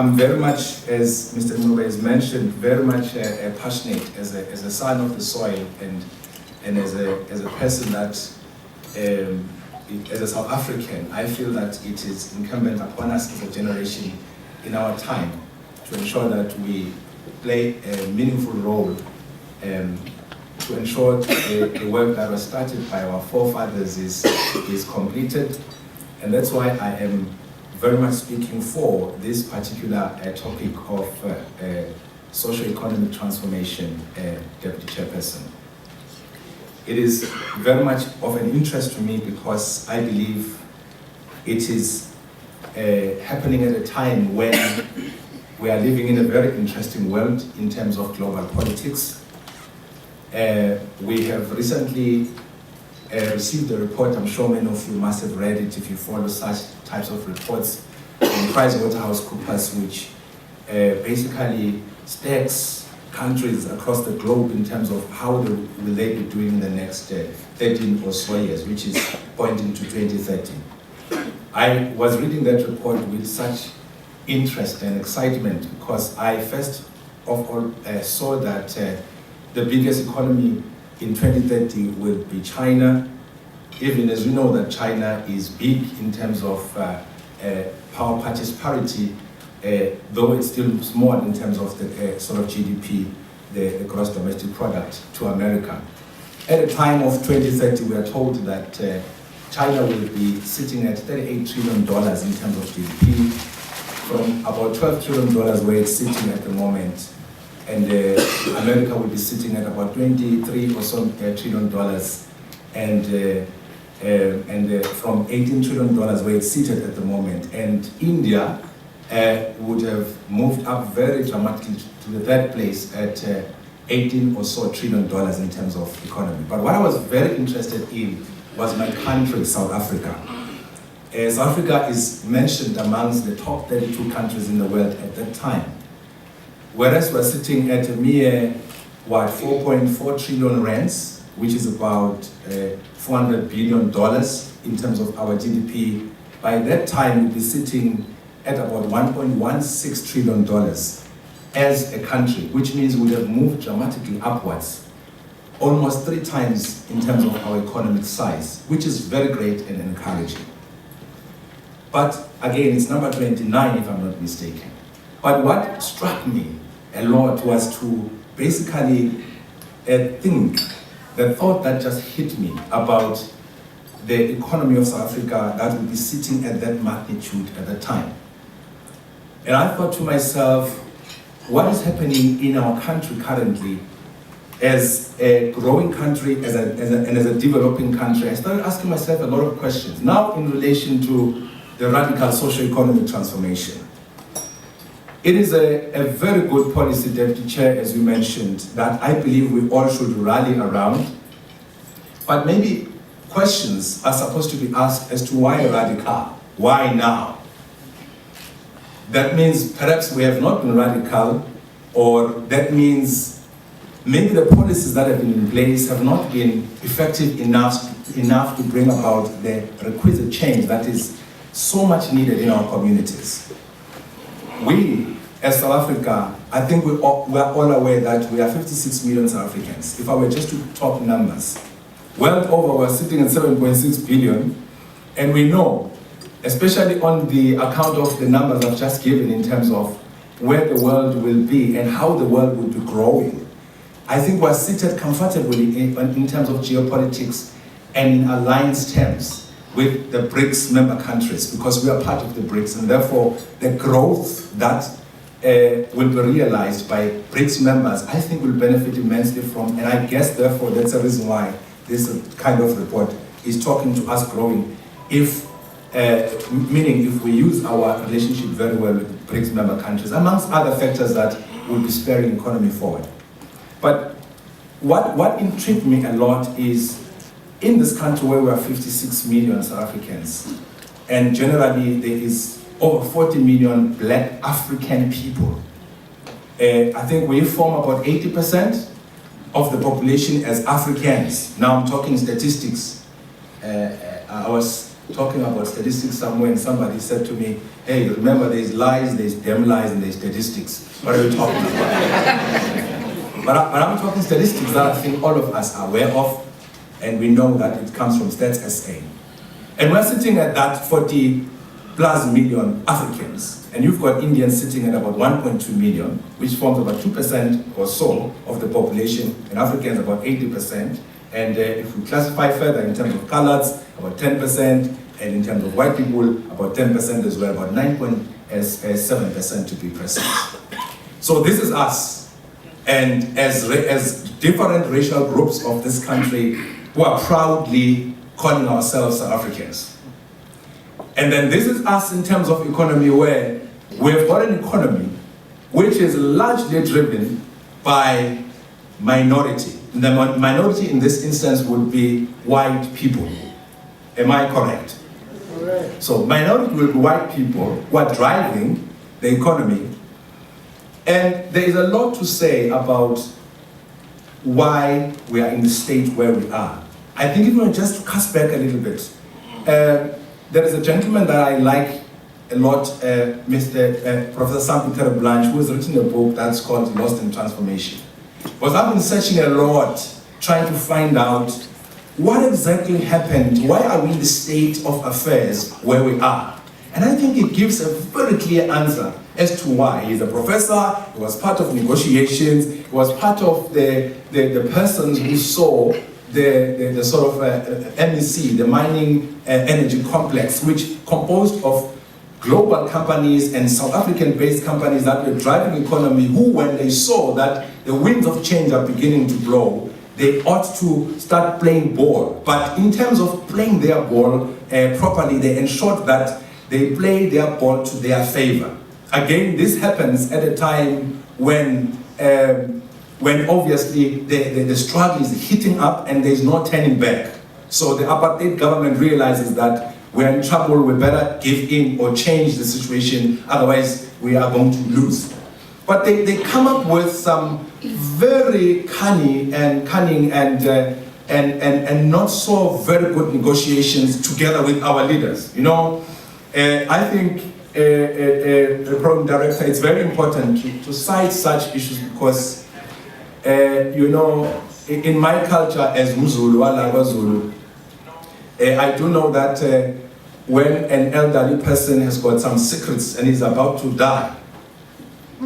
I'm very much, as Mr. Mube has mentioned, very much passionate as a son of the soil and as a person that, as a South African, I feel that it is incumbent upon us as a generation in our time to ensure that we play a meaningful role to ensure the work that was started by our forefathers is completed. And that's why I am very much speaking for this particular topic of socio-economic transformation, Deputy Chairperson. It is very much of an interest to me because I believe it is happening at a time when we are living in a very interesting world in terms of global politics. We have recently received a report, I'm sure many of you must have read it if you follow such types of reports, from PricewaterhouseCoopers, which basically stacks countries across the globe in terms of how will they be doing in the next 13 or so years, which is pointing to 2030. I was reading that report with such interest and excitement because I first of all saw that the biggest economy in 2030 will be China, even as we know that China is big in terms of power purchase parity, though it's still small in terms of the sort of GDP, the gross domestic product to America. At the time of 2030, we are told that China will be sitting at $38 trillion in terms of GDP, from about $12 trillion where it's sitting at the moment. And America will be sitting at about $23 or so trillion, and from $18 trillion where it's seated at the moment. And India would have moved up very dramatically to the third place at 18 or so trillion dollars in terms of economy. But what I was very interested in was my country, South Africa. South Africa is mentioned amongst the top 32 countries in the world at that time. Whereas we're sitting at a mere, 4.4 trillion rands, which is about $400 billion in terms of our GDP. By that time, we'll be sitting at about $1.16 trillion as a country, which means we have moved dramatically upwards, almost 3 times in terms of our economic size, which is very great and encouraging. But again, it's number 29 if I'm not mistaken. But what struck me a lot was to basically think, the thought that just hit me about the economy of South Africa that would be sitting at that magnitude at the time. And I thought to myself, what is happening in our country currently as a growing country and as a developing country? I started asking myself a lot of questions, now in relation to the radical socio-economic transformation. It is a very good policy, Deputy Chair, as you mentioned, that I believe we all should rally around. But maybe questions are supposed to be asked as to why radical? Why now? That means perhaps we have not been radical, or that means maybe the policies that have been in place have not been effective enough to bring about the requisite change that is so much needed in our communities. We, as South Africa, I think we are all aware that we are 56 million South Africans. If I were just to talk numbers, world over we're sitting at 7.6 billion, and we know, especially on the account of the numbers I've just given in terms of where the world will be and how the world will be growing, I think we're seated comfortably in terms of geopolitics and in alliance terms with the BRICS member countries, because we are part of the BRICS, and therefore the growth that will be realized by BRICS members, I think will benefit immensely from, and I guess therefore that's the reason why this kind of report is talking to us growing, meaning if we use our relationship very well with BRICS member countries, amongst other factors that will be spurring economy forward. But what intrigued me a lot is, in this country where we are 56 million South Africans, and generally there is over 40 million Black African people, I think we form about 80% of the population as Africans. Now I'm talking statistics. I was talking about statistics somewhere, and somebody said to me, hey, remember there's lies, there's damn lies, and there's statistics. What are you talking about? but I'm talking statistics that I think all of us are aware of, and we know that it comes from Stats SA. And we're sitting at that 40 plus million Africans, and you've got Indians sitting at about 1.2 million, which forms about 2% or so of the population, and Africans about 80%. And if we classify further in terms of coloreds, about 10%, and in terms of white people, about 10% as well, about 9.7% to be precise. So this is us, and as different racial groups of this country who are proudly calling ourselves South Africans. And then this is us in terms of economy, where we've got an economy which is largely driven by minority. The minority in this instance would be white people. Am I correct? Correct. So minority will be white people who are driving the economy. And there is a lot to say about why we are in the state where we are. I think if we just cast back a little bit, there is a gentleman that I like a lot, Professor Sam Blanche, who has written a book that's called Lost in Transformation. Because I've been searching a lot, trying to find out what exactly happened, why are we in the state of affairs where we are? And I think it gives a very clear answer as to why. He's a professor, he was part of negotiations, he was part of the persons who saw the sort of MEC, the mining energy complex, which composed of global companies and South African-based companies that were driving economy, who, when they saw that the winds of change are beginning to blow, they ought to start playing ball. But in terms of playing their ball properly, they ensured that they play their ball to their favor. Again, this happens at a time when obviously the struggle is heating up and there's no turning back. So the apartheid government realizes that we're in trouble, we better give in or change the situation, otherwise we are going to lose. But they come up with some very cunning and not so very good negotiations together with our leaders. You know, I think the program director, it's very important to cite such issues because, you know, in my culture as Muzulu, Alaba Zulu, I do know that when an elderly person has got some secrets and is about to die,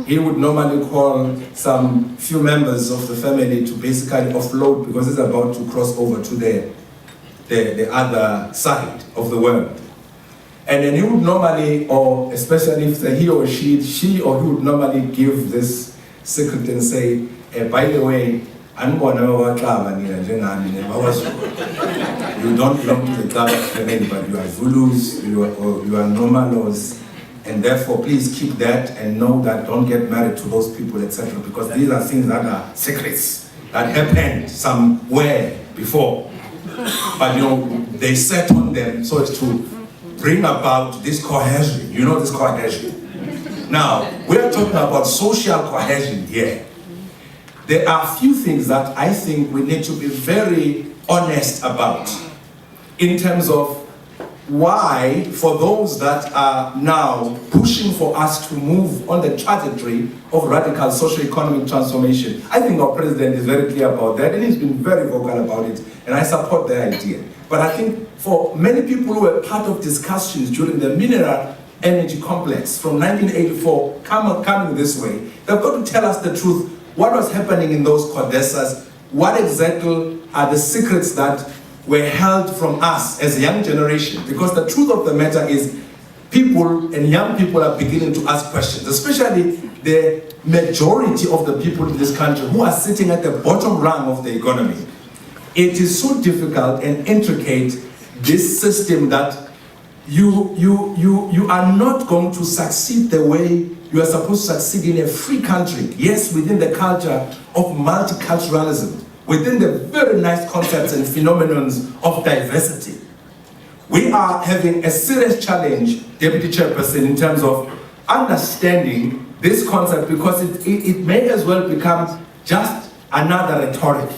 he would normally call some few members of the family to basically offload because he's about to cross over to the other side of the world. And then he would normally, or especially if he or she or he would normally give this secret and say, by the way, I'm going to you don't belong to the Xaba family, but you are Zulus, you are Nomalos, and therefore please keep that and know that don't get married to those people, etc. Because these are things that are secrets that happened somewhere before. But you know, they set on them so as to bring about this cohesion. You know this cohesion. Now, we are talking about social cohesion here. There are a few things that I think we need to be very honest about in terms of why, for those that are now pushing for us to move on the trajectory of radical socio-economic transformation. I think our president is very clear about that and he's been very vocal about it, and I support that idea. But I think for many people who were part of discussions during the mineral energy complex from 1984 coming this way, they've got to tell us the truth. What was happening in those codesas? What exactly are the secrets that were held from us as a young generation? Because the truth of the matter is people and young people are beginning to ask questions, especially the majority of the people in this country who are sitting at the bottom rung of the economy. It is so difficult and intricate, this system, that you are not going to succeed the way you are supposed to succeed in a free country. Yes, within the culture of multiculturalism, within the very nice concepts and phenomenons of diversity. We are having a serious challenge, Deputy Chairperson, in terms of understanding this concept, because it may as well become just another rhetoric,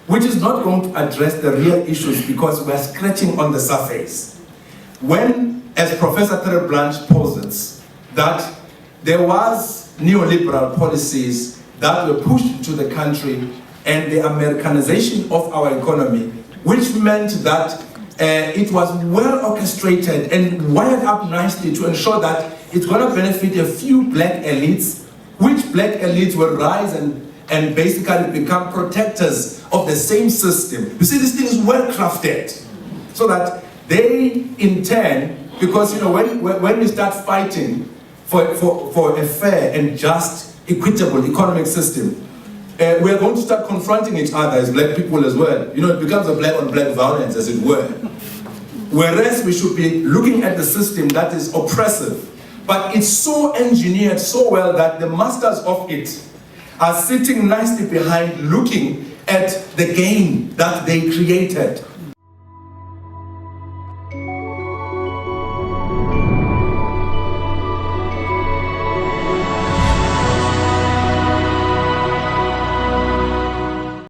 which is not going to address the real issues because we are scratching on the surface. when, as Professor Terry Blanche posits, that there was neoliberal policies that were pushed into the country and the Americanization of our economy, which meant that it was well orchestrated and wired up nicely to ensure that it's going to benefit a few black elites, which black elites will rise and basically become protectors of the same system. You see, this thing is well crafted so that they in turn, because when we start fighting for a fair and just equitable economic system, we are going to start confronting each other as black people as well. It becomes a black on black violence, as it were. Whereas we should be looking at the system that is oppressive, but it's so engineered so well that the masters of it are sitting nicely behind looking at the game that they created.